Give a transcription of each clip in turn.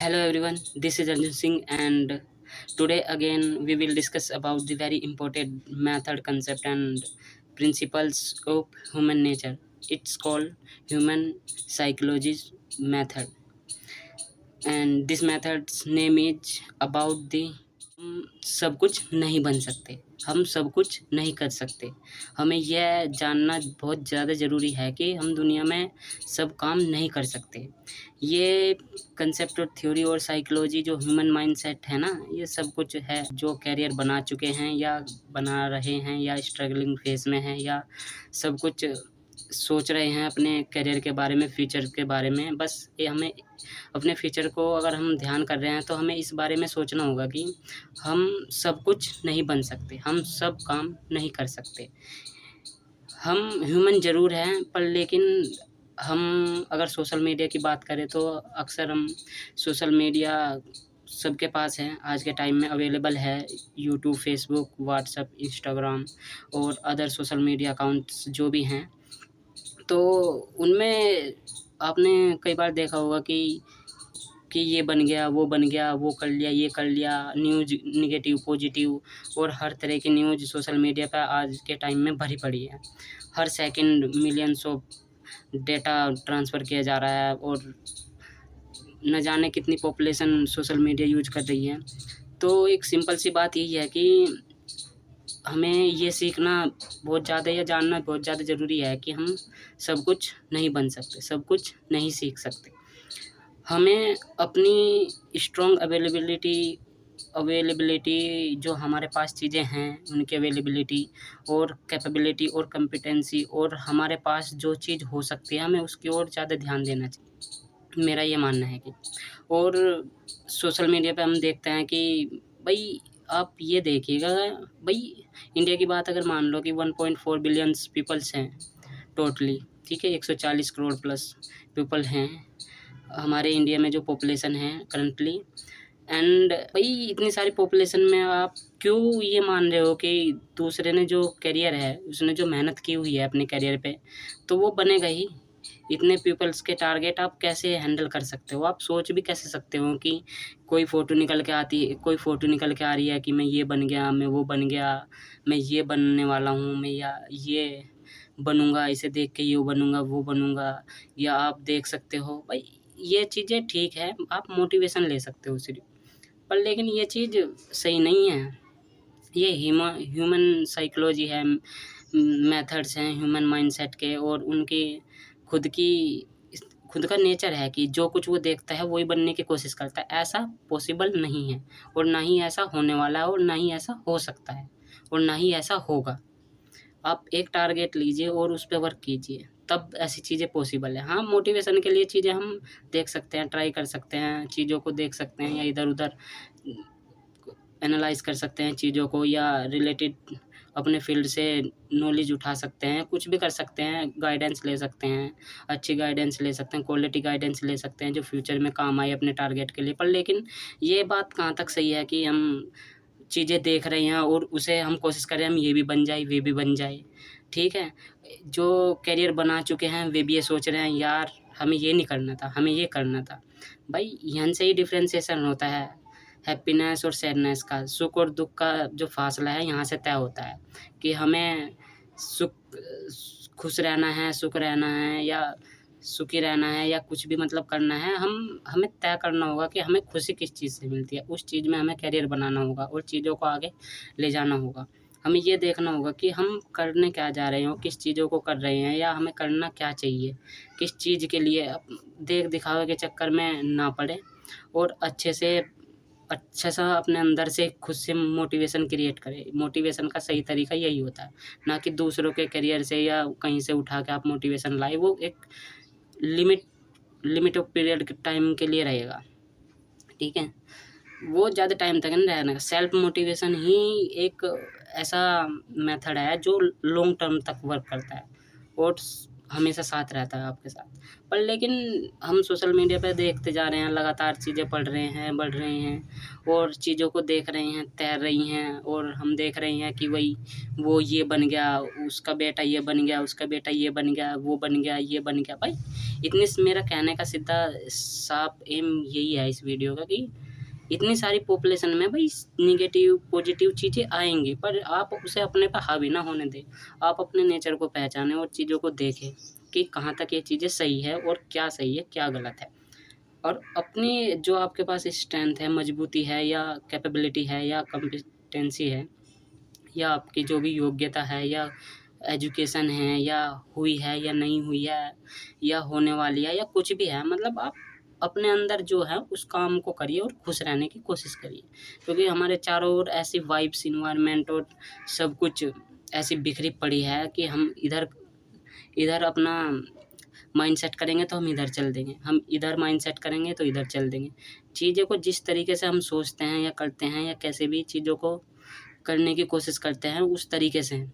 Hello everyone, this is Arjun Singh and today again we will discuss about the very important method concept and principles of human nature. It's called human psychology method and this method's name is about the हम सब कुछ नहीं बन सकते, हम सब कुछ नहीं कर सकते। हमें यह जानना बहुत ज़्यादा ज़रूरी है कि हम दुनिया में सब काम नहीं कर सकते। ये कंसेप्ट और थ्योरी और साइकोलॉजी जो ह्यूमन माइंडसेट है ना, ये सब कुछ है जो कैरियर बना चुके हैं या बना रहे हैं या स्ट्रगलिंग फेज़ में हैं या सब कुछ सोच रहे हैं अपने करियर के बारे में, फ्यूचर के बारे में। बस ये हमें अपने फ्यूचर को अगर हम ध्यान कर रहे हैं तो हमें इस बारे में सोचना होगा कि हम सब कुछ नहीं बन सकते, हम सब काम नहीं कर सकते। हम ह्यूमन ज़रूर हैं पर लेकिन हम अगर सोशल मीडिया की बात करें तो अक्सर हम सोशल मीडिया सबके पास है, आज के टाइम में अवेलेबल है। यूट्यूब, फेसबुक, व्हाट्सएप, इंस्टाग्राम और अदर सोशल मीडिया अकाउंट्स जो भी हैं, तो उनमें आपने कई बार देखा होगा कि ये बन गया, वो बन गया, वो कर लिया, ये कर लिया। न्यूज़ नेगेटिव, पॉजिटिव और हर तरह की न्यूज़ सोशल मीडिया पे आज के टाइम में भरी पड़ी है। हर second millions of data transfer किया जा रहा है और न जाने कितनी पॉपुलेशन सोशल मीडिया यूज़ कर रही है। तो एक सिंपल सी बात यही है कि हमें ये सीखना बहुत ज़्यादा या जानना बहुत ज़्यादा ज़रूरी है कि हम सब कुछ नहीं बन सकते, सब कुछ नहीं सीख सकते। हमें अपनी स्ट्रॉन्ग अवेलेबिलिटी जो हमारे पास चीज़ें हैं, उनकी अवेलेबिलिटी और कैपेबिलिटी और कॉम्पिटेंसी और हमारे पास जो चीज़ हो सकती है, हमें उसकी ओर ज़्यादा ध्यान देना चाहिए। मेरा ये मानना है कि और सोशल मीडिया पे हम देखते हैं कि भई आप ये देखिएगा, भई इंडिया की बात अगर मान लो कि 1.4 बिलियंस पीपल्स हैं टोटली, ठीक है? 140 करोड़ प्लस पीपल हैं हमारे इंडिया में जो पॉपुलेशन है करंटली। एंड भाई इतनी सारी पॉपुलेशन में आप क्यों ये मान रहे हो कि दूसरे ने जो करियर है, उसने जो मेहनत की हुई है अपने करियर पे, तो वो बनेगा ही। इतने पीपल्स के टारगेट आप कैसे हैंडल कर सकते हो? आप सोच भी कैसे सकते हो कि कोई फ़ोटो निकल के आ रही है कि मैं ये बन गया, मैं वो बन गया, मैं ये बनने वाला हूँ, मैं या ये बनूँगा, इसे देख के ये बनूँगा, वो बनूँगा। या आप देख सकते हो भाई ये चीज़ें ठीक है, आप मोटिवेशन ले सकते हो सिर्फ़, पर लेकिन ये चीज़ सही नहीं है। ये ह्यूमन साइकोलॉजी है, मेथड्स हैं ह्यूमन माइंडसेट के और उनकी खुद की खुद का नेचर है कि जो कुछ वो देखता है वही बनने की कोशिश करता है। ऐसा पॉसिबल नहीं है और ना ही ऐसा होने वाला है और ना ही ऐसा हो सकता है और ना ही ऐसा होगा। आप एक टारगेट लीजिए और उस पे वर्क कीजिए, तब ऐसी चीज़ें पॉसिबल है। हाँ, मोटिवेशन के लिए चीज़ें हम देख सकते हैं, ट्राई कर सकते हैं, चीज़ों को देख सकते हैं या इधर-उधर एनालाइज़ कर सकते हैं चीज़ों को या रिलेटेड अपने फ़ील्ड से नॉलेज उठा सकते हैं, कुछ भी कर सकते हैं, गाइडेंस ले सकते हैं, अच्छी गाइडेंस ले सकते हैं, क्वालिटी गाइडेंस ले सकते हैं जो फ्यूचर में काम आए अपने टारगेट के लिए। पर लेकिन ये बात कहाँ तक सही है कि हम चीज़ें देख रहे हैं और उसे हम कोशिश कर रहे हैं हम ये भी बन जाए, वे भी बन जाए, ठीक है? जो करियर बना चुके हैं वे भी ये सोच रहे हैं यार हमें ये नहीं करना था, हमें ये करना था। भाई यहाँ से ही डिफरेंशिएशन होता है हैप्पीनेस और सैडनेस का, सुख और दुःख का जो फ़ासला है यहाँ से तय होता है कि हमें सुख खुश रहना है, सुख रहना है या सुखी रहना है या कुछ भी मतलब करना है, हमें तय करना होगा कि हमें खुशी किस चीज़ से मिलती है। उस चीज़ में हमें करियर बनाना होगा और चीज़ों को आगे ले जाना होगा। हमें ये देखना होगा कि हम करने क्या जा रहे हो, किस चीज़ों को कर रहे हैं या हमें करना क्या चाहिए, किस चीज़ के लिए देख-दिखावे के चक्कर में ना पड़े और अच्छा-सा अपने अंदर से खुद से मोटिवेशन क्रिएट करें। मोटिवेशन का सही तरीका यही होता है, ना कि दूसरों के करियर से या कहीं से उठा के आप मोटिवेशन लाएँ। वो एक लिमिट लिमिट ऑफ पीरियड के टाइम के लिए रहेगा, ठीक है? वो ज़्यादा टाइम तक नहीं रहने का। सेल्फ मोटिवेशन ही एक ऐसा मेथड है जो लॉन्ग टर्म तक वर्क करता है और हमेशा साथ रहता है आपके साथ। पर लेकिन हम सोशल मीडिया पे देखते जा रहे हैं, लगातार चीज़ें पढ़ रहे हैं, बढ़ रही हैं और चीज़ों को देख रहे हैं, तैर रही हैं और हम देख रहे हैं कि वही वो ये बन गया, उसका बेटा ये बन गया, उसका बेटा ये बन गया, वो बन गया, ये बन गया। भाई इतनी मेरा कहने का सीधा साफ एम यही है इस वीडियो का कि इतनी सारी पॉपुलेशन में भाई निगेटिव पॉजिटिव चीज़ें आएंगी, पर आप उसे अपने पर हावी ना होने दें। आप अपने नेचर को पहचानें और चीज़ों को देखें कि कहाँ तक ये चीज़ें सही है और क्या सही है, क्या गलत है। और अपनी जो आपके पास स्ट्रेंथ है, मजबूती है या कैपेबिलिटी है या कॉम्पिटेंसी है या आपकी जो भी योग्यता है या एजुकेशन है या हुई है या नहीं हुई है या होने वाली है या कुछ भी है, मतलब आप अपने अंदर जो है उस काम को करिए और खुश रहने की कोशिश करिए। क्योंकि हमारे चारों ओर ऐसी वाइब्स, इन्वायरमेंट और सब कुछ ऐसी बिखरी पड़ी है कि हम इधर इधर अपना माइंड सेट करेंगे तो हम इधर चल देंगे, हम इधर माइंड सेट करेंगे तो इधर चल देंगे। चीज़ों को जिस तरीके से हम सोचते हैं या करते हैं या कैसे भी चीज़ों को करने की कोशिश करते हैं उस तरीके से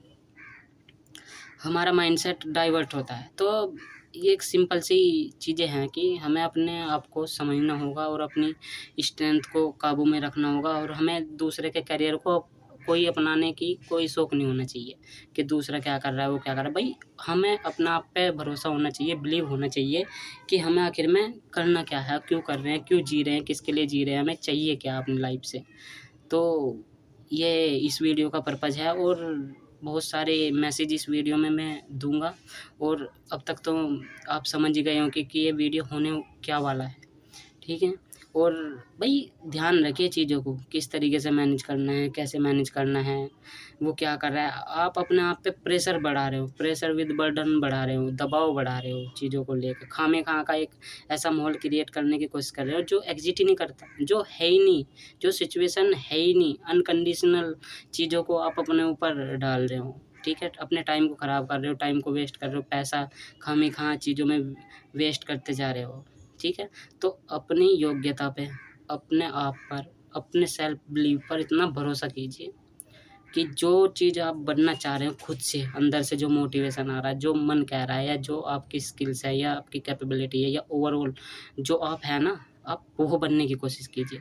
हमारा माइंडसेट डाइवर्ट होता है। तो ये एक सिंपल सी चीज़ें हैं कि हमें अपने आप को समझना होगा और अपनी स्ट्रेंथ को काबू में रखना होगा और हमें दूसरे के करियर को कोई अपनाने की कोई शौक नहीं होना चाहिए कि दूसरा क्या कर रहा है, वो क्या कर रहा है। भाई हमें अपना आप पे भरोसा होना चाहिए, बिलीव होना चाहिए कि हमें आखिर में करना क्या है, क्यों कर रहे हैं, क्यों जी रहे हैं, किसके लिए जी रहे हैं, हमें चाहिए क्या अपनी लाइफ से। तो ये इस वीडियो का पर्पज़ है और बहुत सारे मैसेज इस वीडियो में मैं दूँगा और अब तक तो आप समझ ही गए होंगे कि ये वीडियो होने क्या वाला है, ठीक है? और भई ध्यान रखिए चीज़ों को, किस तरीके से मैनेज करना है, कैसे मैनेज करना है, वो क्या कर रहा है। आप अपने आप पे प्रेशर बढ़ा रहे हो, प्रेशर विद बर्डन बढ़ा रहे हो, दबाव बढ़ा रहे हो चीज़ों को लेके। खामे-खा का एक ऐसा माहौल क्रिएट करने की कोशिश कर रहे हो जो एग्ज़िस्ट ही नहीं करता, जो है ही नहीं, जो सिचुएशन है ही नहीं। अनकंडीशनल चीज़ों को आप अपने ऊपर डाल रहे हो, ठीक है? अपने टाइम को ख़राब कर रहे हो, टाइम को वेस्ट कर रहे हो, पैसा खामे-खा चीज़ों में वेस्ट करते जा रहे हो, ठीक है? तो अपनी योग्यता पे, अपने आप पर, अपने सेल्फ बिलीव पर इतना भरोसा कीजिए कि जो चीज़ आप बनना चाह रहे हो खुद से, अंदर से जो मोटिवेशन आ रहा है, जो मन कह रहा है या जो आपकी स्किल्स है या आपकी कैपेबिलिटी है या ओवरऑल जो आप है ना, आप वो बनने की कोशिश कीजिए।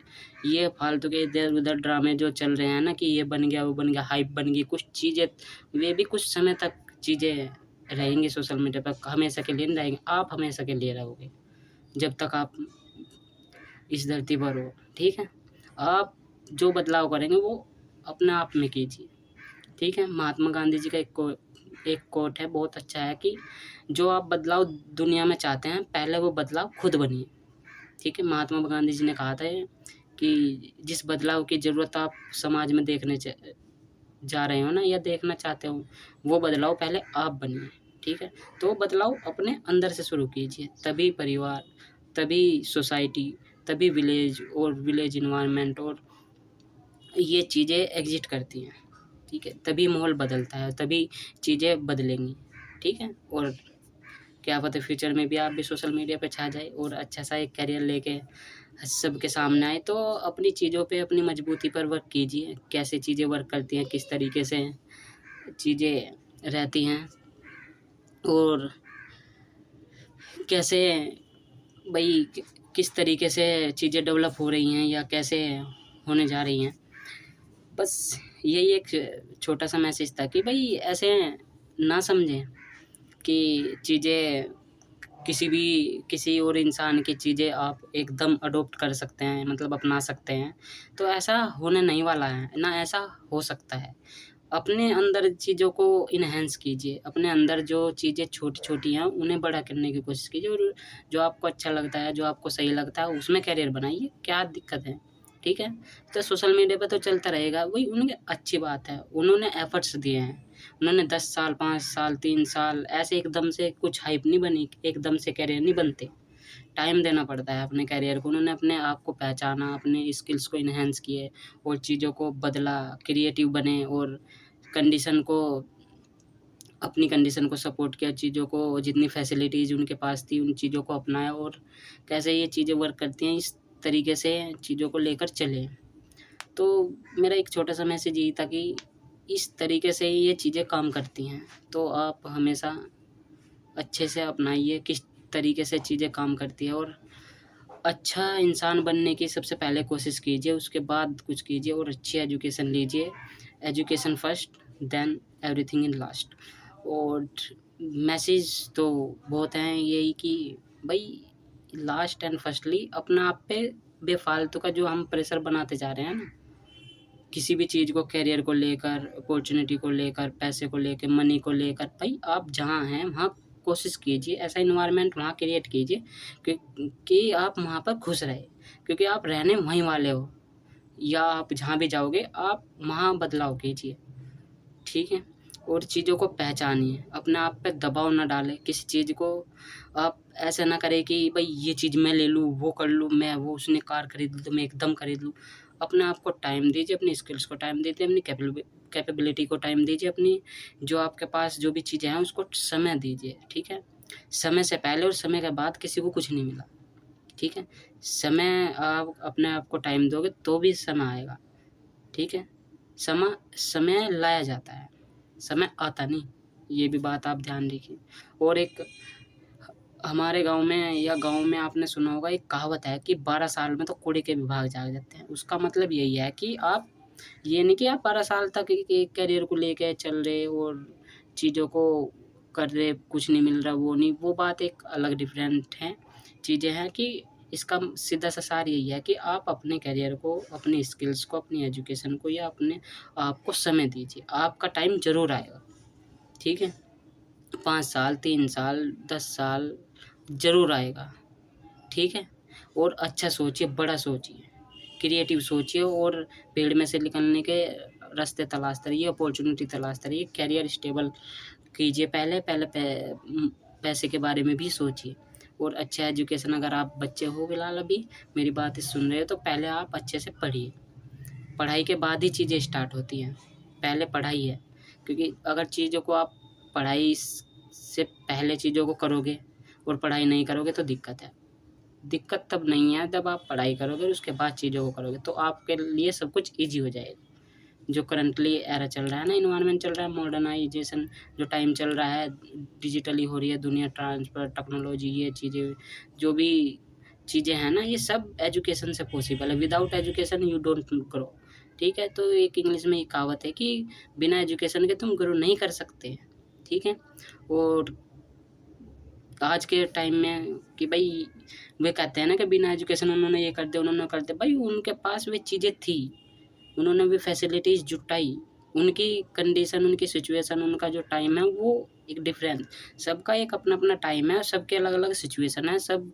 ये फालतू के इधर-उधर ड्रामे जो चल रहे हैं ना कि ये बन गया, वो बन गया, हाइप बन गई, कुछ चीज़ें वे भी कुछ समय तक चीज़ें रहेंगी सोशल मीडिया पे, हमेशा के लिए नहीं रहेंगी। आप हमेशा के लिए रहोगे, जब तक आप इस धरती पर हो, ठीक है? आप जो बदलाव करेंगे वो अपने आप में कीजिए, ठीक है? महात्मा गांधी जी का एक कोट है, बहुत अच्छा है कि जो आप बदलाव दुनिया में चाहते हैं, पहले वो बदलाव खुद बनिए, ठीक है? महात्मा गांधी जी ने कहा था ये कि जिस बदलाव की ज़रूरत आप समाज में देखने जा रहे हो ना या देखना चाहते हो, वो बदलाव पहले आप बनिए, ठीक है? तो बदलाव अपने अंदर से शुरू कीजिए, तभी परिवार, तभी सोसाइटी, तभी विलेज और विलेज एनवायरनमेंट और ये चीज़ें एग्ज़िस्ट करती हैं, ठीक है? तभी माहौल बदलता है, तभी चीज़ें बदलेंगी, ठीक है? और क्या पता फ्यूचर में भी आप भी सोशल मीडिया पे छा जाए और अच्छा-सा एक करियर लेके सबके सामने आए। तो अपनी चीज़ों पे, अपनी मजबूती पर वर्क कीजिए, कैसे चीज़ें वर्क करती हैं, किस तरीके से चीज़ें रहती हैं और कैसे भई किस तरीके से चीज़ें डेवलप हो रही हैं या कैसे होने जा रही हैं। बस यही एक छोटा-सा मैसेज था कि भई ऐसे ना समझें कि चीज़ें किसी और इंसान की चीज़ें आप एकदम अडॉप्ट कर सकते हैं, मतलब अपना सकते हैं। तो ऐसा होने नहीं वाला है, ना ऐसा हो सकता है। अपने अंदर चीज़ों को एनहांस कीजिए, अपने अंदर जो चीज़ें छोटी-छोटी हैं, उन्हें बड़ा करने की कोशिश कीजिए और जो आपको अच्छा लगता है, जो आपको सही लगता है, उसमें करियर बनाइए, क्या दिक्कत है, ठीक है? तो सोशल मीडिया पे तो चलता रहेगा, वही उनकी अच्छी बात है, उन्होंने एफर्ट्स दिए हैं, उन्होंने 10 साल, 5 साल, 3 साल ऐसे एकदम से कुछ हाइप नहीं बनी, एकदम से करियर नहीं बनते। टाइम देना पड़ता है अपने करियर को। उन्होंने अपने आप को पहचाना, अपने स्किल्स को एनहांस किए और चीज़ों को बदला, क्रिएटिव बने और कंडीशन को अपनी कंडीशन को सपोर्ट किया, चीज़ों को जितनी फैसिलिटीज़ उनके पास थी, उन चीज़ों को अपनाया और कैसे ये चीज़ें वर्क करती हैं, इस तरीके से चीज़ों को लेकर चले। तो मेरा एक छोटा-सा मैसेज यही था कि इस तरीके से ये चीज़ें काम करती हैं, तो आप हमेशा अच्छे से अपनाइए किस तरीके से चीज़ें काम करती है, और अच्छा इंसान बनने की सबसे पहले कोशिश कीजिए, उसके बाद कुछ कीजिए, और अच्छी एजुकेशन लीजिए। Education first, then everything in last. और मैसेज तो बहुत हैं यही कि भाई लास्ट एंड फर्स्टली अपना आप पे बेफालतू का जो हम प्रेशर बनाते जा रहे हैं ना, किसी भी चीज़ को, करियर को लेकर, अपॉर्चुनिटी को लेकर, पैसे को लेकर, मनी को लेकर, भाई आप जहाँ हैं वहाँ कोशिश कीजिए, ऐसा इन्वायरमेंट वहाँ क्रिएट कीजिए कि आप वहाँ पर खुश रहे, क्योंकि आप रहने वहीं वाले हो, या आप जहाँ भी जाओगे आप वहाँ बदलाव कीजिए, ठीक है। और चीज़ों को पहचानिए, अपने आप पे दबाव ना डालें किसी चीज़ को। आप ऐसा ना करें कि भाई ये चीज़ मैं ले लूँ, वो कर लूँ, मैं वो उसने कार खरीद ली तो मैं एकदम खरीद लूँ। अपने आप को टाइम दीजिए, अपनी स्किल्स को टाइम दीजिए, अपनी कैपेबिलिटी को टाइम दीजिए, अपनी जो आपके पास जो भी चीज़ें हैं उसको समय दीजिए, ठीक है। समय से पहले और समय के बाद किसी को कुछ नहीं मिला, ठीक है। समय आप अपने आप को टाइम दोगे तो भी समय आएगा, ठीक है। समय लाया जाता है, समय आता नहीं, ये भी बात आप ध्यान रखिए। और एक हमारे गाँव में या गाँव में आपने सुना होगा, एक कहावत है कि 12 साल में तो कुड़ी के विभाग जाग जाते हैं। उसका मतलब यही है कि आप ये नहीं कि आप 12 साल तक एक करियर को लेके चल रहे और चीज़ों को कर रहे, कुछ नहीं मिल रहा, वो नहीं, वो बात एक अलग डिफरेंट है। चीज़ें हैं कि इसका सीधा सा सार यही है कि आप अपने करियर को, अपनी स्किल्स को, अपनी एजुकेशन को, या अपने आप को समय दीजिए। आपका टाइम ज़रूर आएगा, ठीक है। 5 साल, 3 साल, 10 साल ज़रूर आएगा, ठीक है। और अच्छा सोचिए, बड़ा सोचिए, क्रिएटिव सोचिए, और पेड़ में से निकलने के रास्ते तलाशते रहिए, अपॉर्चुनिटी तलाशते रहिए, करियर स्टेबल कीजिए। पहले पैसे के बारे में भी सोचिए, और अच्छा एजुकेशन, अगर आप बच्चे हो फिलहाल अभी मेरी बातें सुन रहे हो, तो पहले आप अच्छे से पढ़िए। पढ़ाई के बाद ही चीज़ें स्टार्ट होती हैं, पहले पढ़ाई है, क्योंकि अगर चीज़ों को आप पढ़ाई से पहले चीज़ों को करोगे और पढ़ाई नहीं करोगे तो दिक्कत है। दिक्कत तब नहीं है जब आप पढ़ाई करोगे और उसके बाद चीज़ों को करोगे, तो आपके लिए सब कुछ ईज़ी हो जाएगा। जो करंटली एरा चल रहा है ना, एनवायरनमेंट चल रहा है, मॉडर्नाइजेशन जो टाइम चल रहा है, डिजिटली हो रही है दुनिया, ट्रांसफ़र, टेक्नोलॉजी, ये चीज़ें जो भी चीज़ें हैं ना, ये सब एजुकेशन से पॉसिबल है। Without education you don't grow, ठीक है। तो एक इंग्लिश में ये कहावत है कि बिना एजुकेशन के तुम ग्रो नहीं कर सकते, ठीक है। और आज के टाइम में कि भाई वे कहते हैं ना कि बिना एजुकेशन उन्होंने ये कर दिया, उन्होंने कर दिया, भाई उनके पास वे चीज़ें थी, उन्होंने भी फैसिलिटीज़ जुटाई, उनकी कंडीशन, उनकी सिचुएशन, उनका जो टाइम है वो एक डिफरेंट, सबका एक अपना-अपना टाइम है, सबके अलग-अलग सिचुएशन है, सब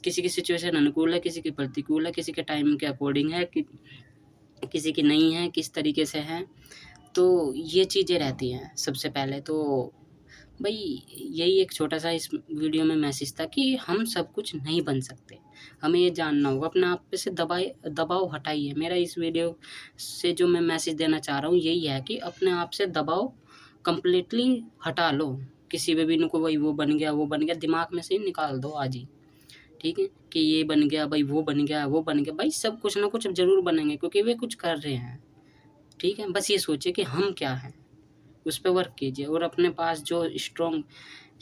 किसी की सिचुएशन अनुकूल है, किसी की प्रतिकूल है, किसी के टाइम के अकॉर्डिंग है, कि किसी की नहीं है, किस तरीके से है। तो ये चीज़ें रहती हैं सबसे पहले तो। भाई यही एक छोटा-सा इस वीडियो में मैसेज था कि हम सब कुछ नहीं बन सकते। हमें ये जानना होगा, अपने आप पे से दबाव हटाइए। मेरा इस वीडियो से जो मैं मैसेज देना चाह रहा हूँ यही है कि अपने आप से दबाव कंप्लीटली हटा लो। किसी पे भी इनको भाई वो बन गया, वो बन गया, दिमाग में से ही निकाल दो आज ही, ठीक है? कि ये बन गया, भाई वो बन गया, वो बन गया। भाई सब कुछ ना कुछ ज़रूर बनेंगे क्योंकि वे कुछ कर रहे हैं, ठीक है? बस ये सोचिए कि हम क्या हैं? उस पे वर्क कीजिए, और अपने पास जो स्ट्रॉन्ग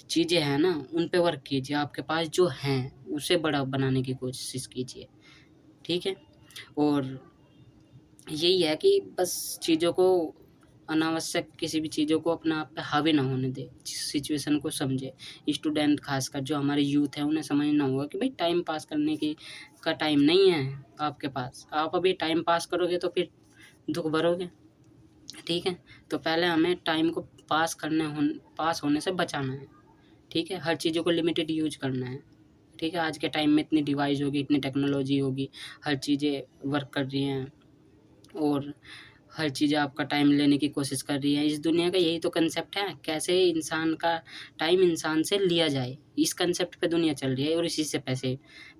चीज़ें हैं ना, उन पे वर्क कीजिए। आपके पास जो हैं, उसे बड़ा बनाने की कोशिश कीजिए, ठीक है? और यही है कि बस चीज़ों को अनावश्यक किसी भी चीज़ों को अपने आप पे हावी ना होने दें, सिचुएशन को समझें। स्टूडेंट ख़ासकर जो हमारे यूथ हैं, उन्हें समझना होगा कि भाई टाइम पास करने की का टाइम नहीं है आपके पास। आप अभी टाइम पास करोगे तो फिर दुःख भरोगे, ठीक है? तो पहले हमें टाइम को पास होने से बचाना है, ठीक है? हर चीज़ों को लिमिटेड यूज़ करना है, ठीक है? आज के टाइम में इतनी डिवाइस होगी, इतनी टेक्नोलॉजी होगी, हर चीज़ें वर्क कर रही हैं, और हर चीज़ें आपका टाइम लेने की कोशिश कर रही है। इस दुनिया का यही तो कंसेप्ट है, कैसे इंसान का टाइम इंसान से लिया जाए। इस कंसेप्ट पे दुनिया चल रही है और इसी से पैसे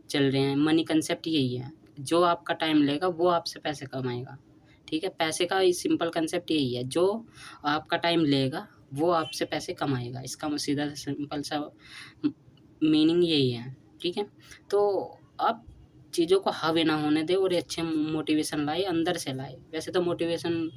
चल रहे हैं। मनी कंसेप्ट यही है, जो आपका टाइम लेगा वो आपसे पैसे कमाएगा, ठीक है? पैसे का सिंपल कंसेप्ट यही है, जो आपका टाइम लेगा वो आपसे पैसे कमाएगा। इसका सीधा सा सिंपल सा मीनिंग यही है, ठीक है? तो आप चीज़ों को हावी ना होने दे और अच्छे मोटिवेशन लाए, अंदर से लाए। वैसे तो मोटिवेशन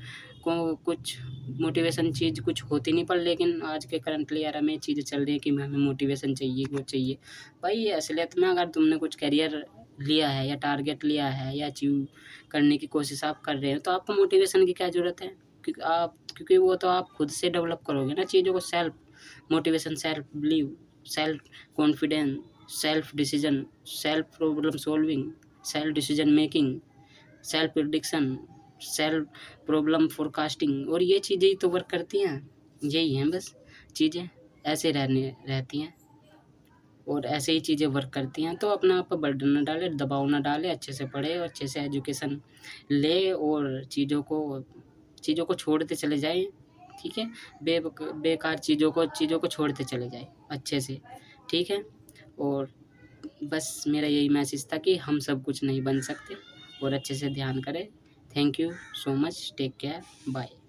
चीज़ कुछ होती नहीं, पर लेकिन आज के करंटली एरा में चीज़ें चल रही है कि हमें मोटिवेशन चाहिए, वो चाहिए। भाई असलियत में अगर तुमने कुछ करियर लिया है या टारगेट लिया है या अचीव करने की कोशिश आप कर रहे हो, तो आपको मोटिवेशन की क्या ज़रूरत है? क्योंकि वो तो आप खुद से डेवलप करोगे ना चीज़ों को। Self motivation, self believe, self confidence, self decision, self problem solving, self decision making, self prediction, self problem forecasting, और ये चीज़ें ही तो वर्क करती हैं। यही हैं बस चीज़ें, ऐसे रहती हैं और ऐसे ही चीज़ें वर्क करती हैं। तो अपना आप पर बर्डन ना डाले, दबाव ना डाले, अच्छे से पढ़े और अच्छे से एजुकेशन ले और चीज़ों को छोड़ते चले जाएँ, ठीक है? बेकार चीज़ों को छोड़ते चले जाएँ अच्छे से, ठीक है? और बस मेरा यही मैसेज था कि हम सब कुछ नहीं बन सकते और अच्छे से ध्यान करें। Thank you so much, take care, bye.